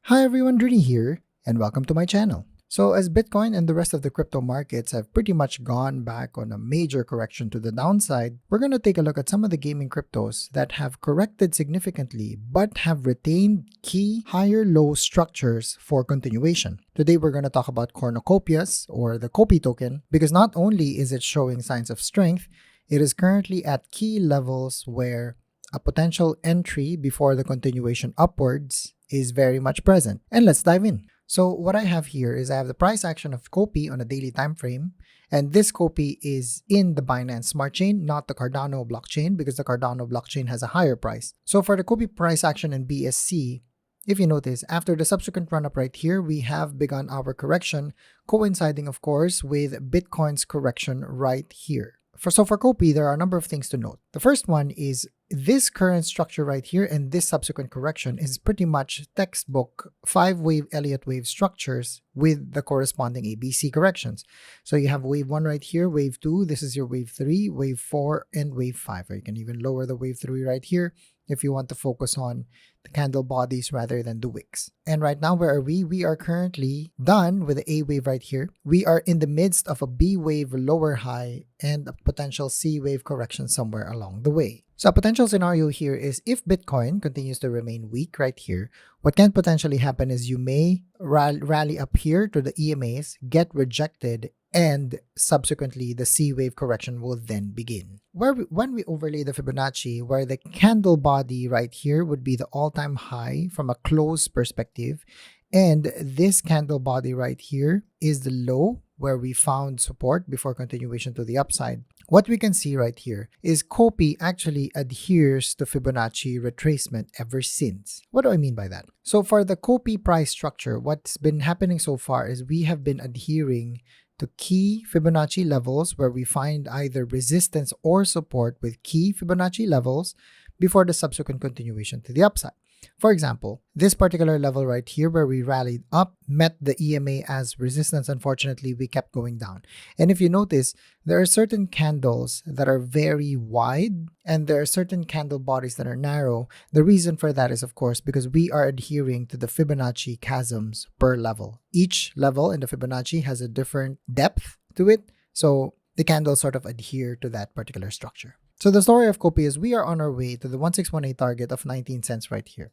Hi everyone, Drini here, and welcome to my channel. So as Bitcoin and the rest of the crypto markets have pretty much gone back on a major correction to the downside, we're going to take a look at some of the gaming cryptos that have corrected significantly but have retained key higher-low structures for continuation. Today we're going to talk about Cornucopias, or the Copi token, because not only is it showing signs of strength, it is currently at key levels where a potential entry before the continuation upwards is very much present. And let's dive in. So what I have here is I have the price action of Copi on a daily time frame, and this Copi is in the Binance Smart Chain, not the Cardano blockchain, because the Cardano blockchain has a higher price. So for the Copi price action in BSC, if you notice, after the subsequent run-up right here, we have begun our correction, coinciding of course with Bitcoin's correction right here. So for Copi, there are a number of things to note. The first one is this current structure right here and this subsequent correction is pretty much textbook 5-wave Elliott wave structures with the corresponding ABC corrections. So you have wave 1 right here, wave 2, this is your wave 3, wave 4, and wave 5. Or you can even lower the wave 3 right here if you want to focus on the candle bodies rather than the wicks. And right now, where are we? We are currently done with the A wave right here. We are in the midst of a B wave lower high and a potential C wave correction somewhere along the way. So a potential scenario here is if Bitcoin continues to remain weak right here, what can potentially happen is you may rally up here to the EMAs, get rejected, and subsequently the C wave correction will then begin. When we overlay the Fibonacci, where the candle body right here would be the all-time high from a close perspective, and this candle body right here is the low where we found support before continuation to the upside. What we can see right here is Copi actually adheres to Fibonacci retracement ever since. What do I mean by that? So for the Copi price structure, what's been happening so far is we have been adhering to key Fibonacci levels where we find either resistance or support with key Fibonacci levels before the subsequent continuation to the upside. For example, this particular level right here where we rallied up met the EMA as resistance. Unfortunately, we kept going down. And if you notice, there are certain candles that are very wide and there are certain candle bodies that are narrow. The reason for that is, of course, because we are adhering to the Fibonacci chasms per level. Each level in the Fibonacci has a different depth to it. So the candles sort of adhere to that particular structure. So the story of Copi is we are on our way to the 1618 target of 19 cents right here.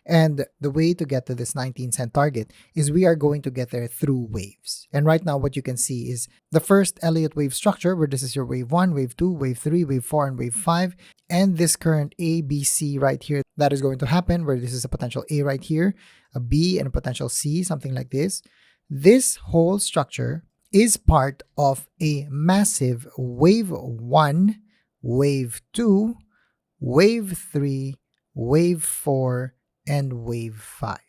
And the way to get to this 19-cent target is we are going to get there through waves. And right now what you can see is the first Elliott wave structure where this is your wave 1, wave 2, wave 3, wave 4, and wave 5. And this current A, B, C right here that is going to happen where this is a potential A right here, a B, and a potential C, something like this. This whole structure is part of a massive wave 1, wave 2, wave 3, wave 4, and wave 5.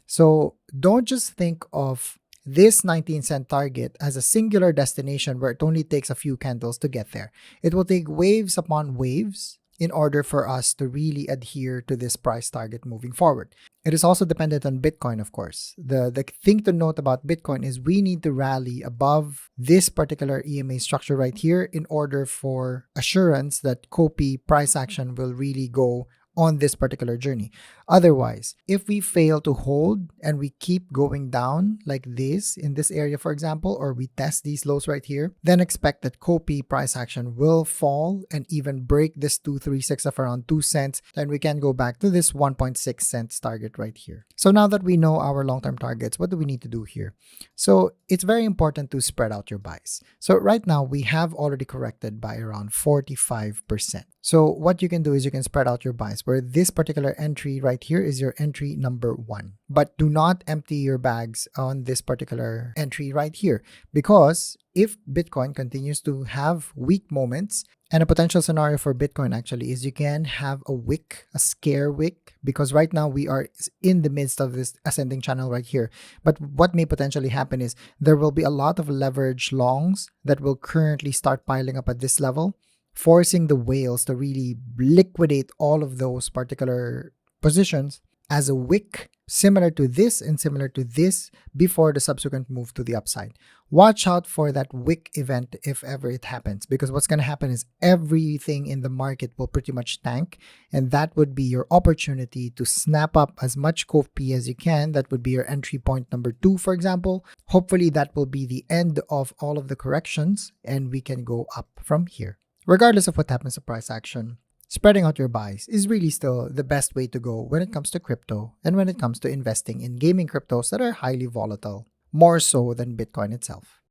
So don't just think of this 19-cent target as a singular destination where it only takes a few candles to get there. It will take waves upon waves in order for us to really adhere to this price target moving forward. It is also dependent on Bitcoin, of course. The thing to note about Bitcoin is we need to rally above this particular EMA structure right here in order for assurance that Copi price action will really go on this particular journey. Otherwise, if we fail to hold and we keep going down like this in this area, for example, or we test these lows right here, then expect that Copi price action will fall and even break this 236 of around 2 cents. Then we can go back to this 1.6 cents target right here. So now that we know our long-term targets, what do we need to do here? So it's very important to spread out your buys. So right now we have already corrected by around 45%. So what you can do is you can spread out your buys where this particular entry right here is your entry number 1. But do not empty your bags on this particular entry right here, because if Bitcoin continues to have weak moments, and a potential scenario for Bitcoin actually is you can have a wick, a scare wick, because right now we are in the midst of this ascending channel right here. But what may potentially happen is there will be a lot of leverage longs that will currently start piling up at this level, forcing the whales to really liquidate all of those particular positions as a wick similar to this and similar to this before the subsequent move to the upside. Watch out for that wick event if ever it happens, because what's going to happen is everything in the market will pretty much tank, and that would be your opportunity to snap up as much COP as you can. That would be your entry point number 2, for example. Hopefully that will be the end of all of the corrections and we can go up from here. Regardless of what happens to price action, spreading out your buys is really still the best way to go when it comes to crypto and when it comes to investing in gaming cryptos that are highly volatile, more so than Bitcoin itself.